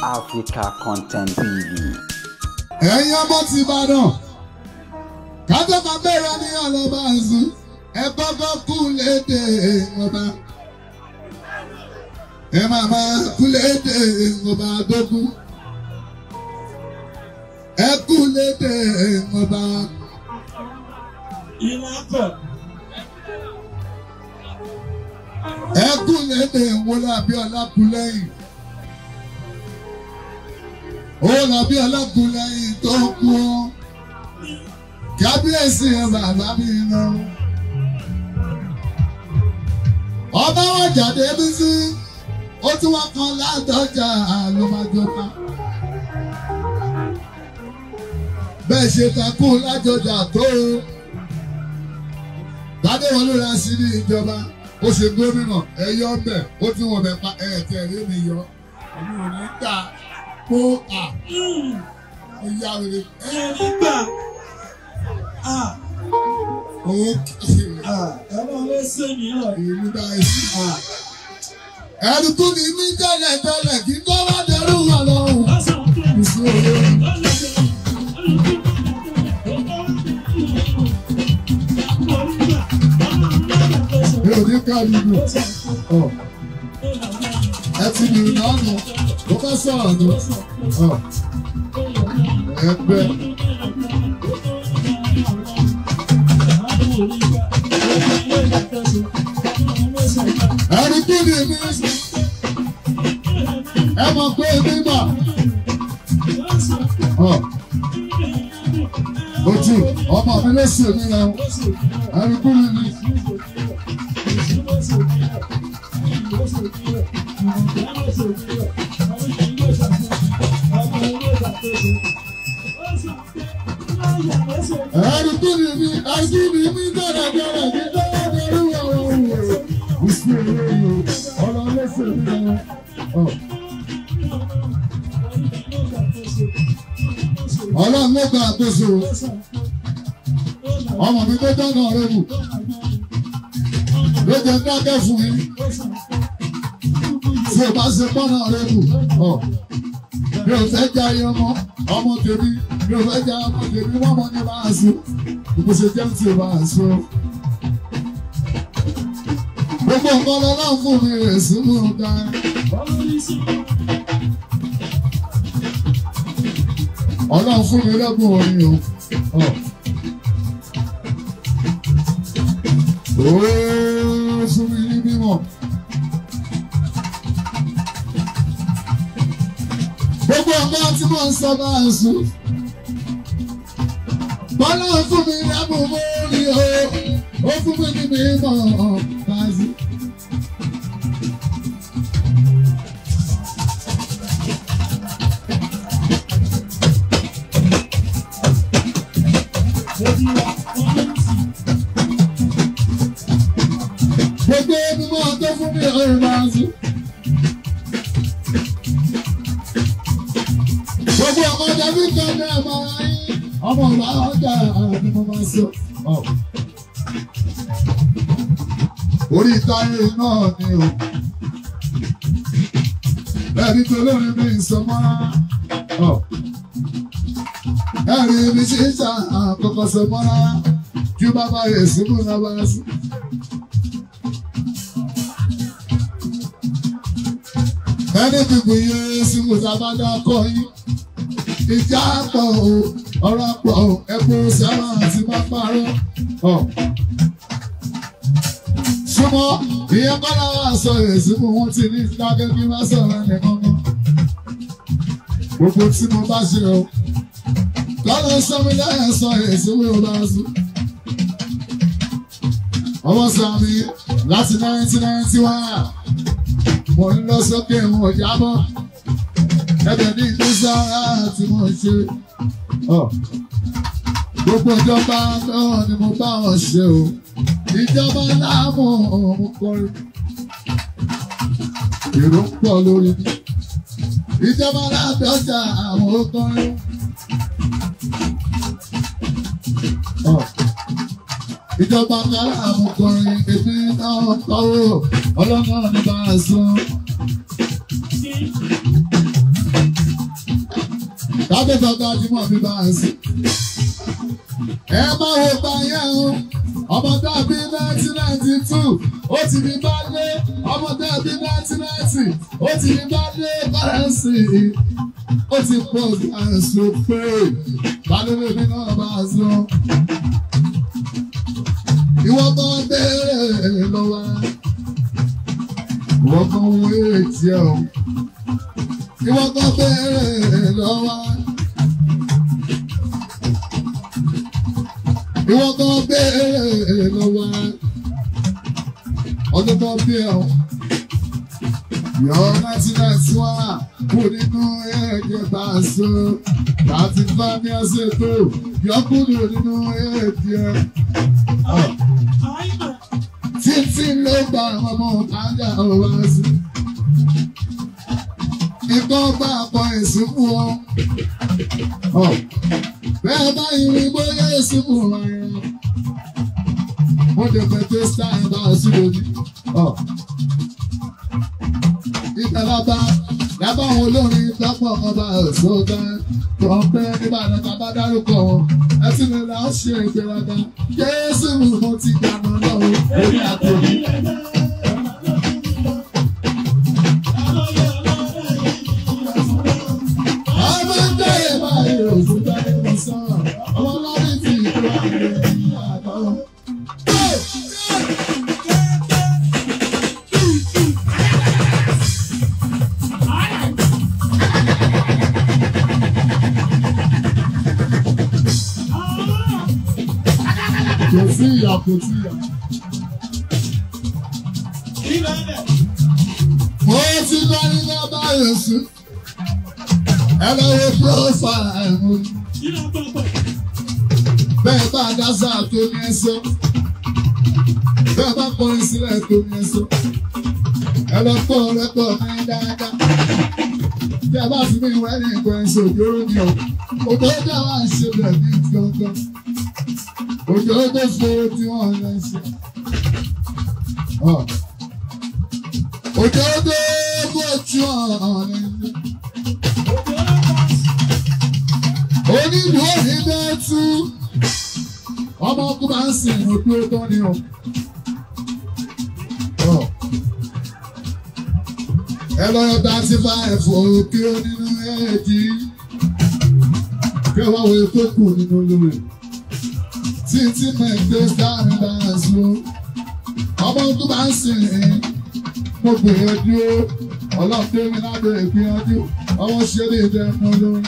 Africa Content TV. Ẹ̀yin ọmọ ti Ìbàdàn, kájọ́ máa bẹ̀rẹ̀ ní ọlọ́ba àzú, ẹ kọ́kọ́ kú lédè ọba. Ẹ máa kú lédè ọba dógún. Ẹ kú lédè ọba. Ẹ kú lédè wọlé Abíọ́lá kú lẹ́yìn. Ó lọ bí ọlọ́kùnrin tó kú ọ́. Kábíyèsí ẹ bàbá mi lọ. Ọba wọn jáde bí sí, ó tún wá kan Ládọjà ló máa jọba. Bẹ́ẹ̀ ṣe takú Ládọjà tó o. Gbadéwọlé ra sí ní ìjọba, ó ṣe gómìnà, ẹ yọ ọbẹ̀, ó tún wọ̀ bẹ̀ pa tẹ̀lé mi yọ. Èmi ò ní gbà kó ìyá rẹ̀. Nígbà ẹ máa lé sẹ́mi náà. Èmi báyìí. Ẹni tó ní mí tẹ́lẹ̀ kí n tó wá dẹrù wà lọ́hùn. Mi ò ní ká nínú. Ẹ ti bìrì náà nù. Mo bá sọ̀rọ̀ nù. Ẹgbẹ́. Ẹni tó ní mí. Ẹ mọ̀ pé nígbà. Ojú ọmọ mi ló ṣe mí lọ. Ẹni tó ní mí. Ẹni tó ní mí dáradára kí tó wá dẹrù àwọn òun. Ọlọ́run ló ṣe mí lọ. Ọlọ́run ló gba àkóso. Ọmọ mi tó dáná rẹ̀ wù. Ló jẹ́ dákẹ́ fún yín. Tí o bá ṣe pọ́nà rẹ̀ wù. Mi ò fẹ́ jẹ́ ayé ọmọ tèmi. Mi ò fẹ́ jẹ́ ọmọ tèmi. Wọ́n mọ ní máa sùn. Ìbùsùn jẹ́ tí o máa sùn. Gbogbo nǹkan lọ́la fún mi rẹ̀ sínú ọ̀gá. Ọlọ́run fún mi lẹ́bùn orin o. Ooo fún mi ní mímọ̀. Gbogbo ọgbọ́n tí mo ń sọ bá ń sùn. Bọ́lá fún mi lẹ́bùn orin o. Ó fún mi ní mímọ̀ báyìí. Gbogbo mímọ́ tó fún mi ọ̀rọ̀ máa ń sùn. Gbogbo ọmọ dàbí kan ní ọmọ ayé. Ọmọ ìwà ọjà ni mo máa sọ. Orí táyé náà ni o. Ẹ̀rí tó lórí mi ìsọmọ́. Ẹ̀rí mi ṣe ń ta àkọ́kọ́ sọmọ́ rárá. Ju bàbá rẹ̀ síbú náà bá sí. Ẹni gbogbo yẹn síbú sábàdà kọ́ yín. Ìjà pọ̀ o, ọ̀rọ̀ pọ̀ o, ẹ̀kọ́ sẹ́wọ̀n àti má parọ́. Súnmọ́ ìyẹn kọ́lá wà sọ èsì fún wọn ti ní dákẹ́ kí wọ́n sọ̀rọ̀ nìkan mọ́. Gbogbo tí mo bá ṣe o, kọ́lá sọ́mi lẹ́yìn sọ èsì fún mi bá sùn. Ọmọ sàmì láti 1991, mo ń lọ sókè mo jábọ́. Ẹ̀bẹ̀ ní ìlú sára tí mo ṣe. Gbogbo ìjọba náà ni mo bá wọn ṣe o. Ìjọba láàmú ọ̀hún kọrin. Èrò ń pọ̀ lórí mi. Ìjọba Ládọjà àwọn kọrin. Ìjọba láàmú kọrin. Èmi náà kọ́wọ́. Ọlọ́run ní bá a sọ. Adéfọ́gá Jímọ̀ bí bá ń sìn. Ẹ máa wo gbà yẹn o. Ọmọ dàbí 1992, ó ti ní bá lé. Ọmọ dàbí 1990, ó ti ní bá lé kọ́rẹ́nsì. Ó ti pọ̀ àìsàn pé balẹ̀ mi náà bá a sọ. Ìwọ kan béèrè lọ́wọ́. Ìwọ kan wo ètí ẹ̀ o. Ìwọ kan béèrè lọ́wọ́. Ìwọ kan béèrè lọ́wọ́. Ọdún kan bí ẹ̀ o. Yọ 1991 kò nínú ẹ̀jẹ̀ bá a sọ. Láti bá mi ọ̀sẹ̀ tó yọ kúrò nínú ẹ̀jẹ̀. Títí ló gba ọmọ kájà ọ̀rọ̀ sí. Ikọ́ bá àpọ̀ ẹ̀sìn fún ọ. Bẹ́ẹ̀ bá ìrìn bóyá ẹ̀sìn fún ọ. Mo lè fẹ́ tó sáà bá a sí lójú. Ìtàlábá lábá àwọn olórin lọ́pọ̀ ọba ọ̀ṣọ́gbà tó ń pẹ́ nígbàdàn tàbá dárúkọ wọn. Ẹtí mi là ń ṣe ìgbéraga. Jésù mo ti gbàgbọ́ lọ́wọ́ orí àtòrí. Ọmọ ń tẹ̀lé báyìí òṣù tẹ̀lé mọ̀ sán. Ọmọ lórí ti ìtura rẹ̀ ní àtọ́. Kò sí ìyà kò sí ìyà. Mo ti lọ nínú ọba Yẹ̀sù. Ẹ lọ wo profile mi. Bẹ́ẹ̀ bá dáṣà tó ní ẹsẹ̀. Bẹ́ẹ̀ bá kọrin sílẹ̀ tó ní ẹsẹ̀. Ẹ lọ kọ́ rẹ́pọ̀ ní dáadáa. Bí ẹ bá fi mí wẹ́ ní ìgbọ̀ ẹ̀sẹ̀ òjòrò ni o. Òjò ó dá wà ń ṣe bẹ̀ ní gangan. Òjò ó tó fo tí wọ́n lọ ṣe. Òjò ó tó fo tí wọ́n lọ ṣe. Onílù òní bẹ́ẹ̀ tú. Ọmọ ọkùnrin máa ń sìn òkú tó ní o. Ẹ lọ́yọ̀ 35 òkè nínú ẹ̀ẹ́dì. Kẹwàá wo tó kù nínú lórí. Títí mẹ́tẹ́ sáré dáhùn ló. Ọmọ tó bá ń sìn mo gbìyànjú. Ọlọ́run tó mi lábẹ́ ìgbìyànjú. Ọmọ ṣe lè dẹnu lórí.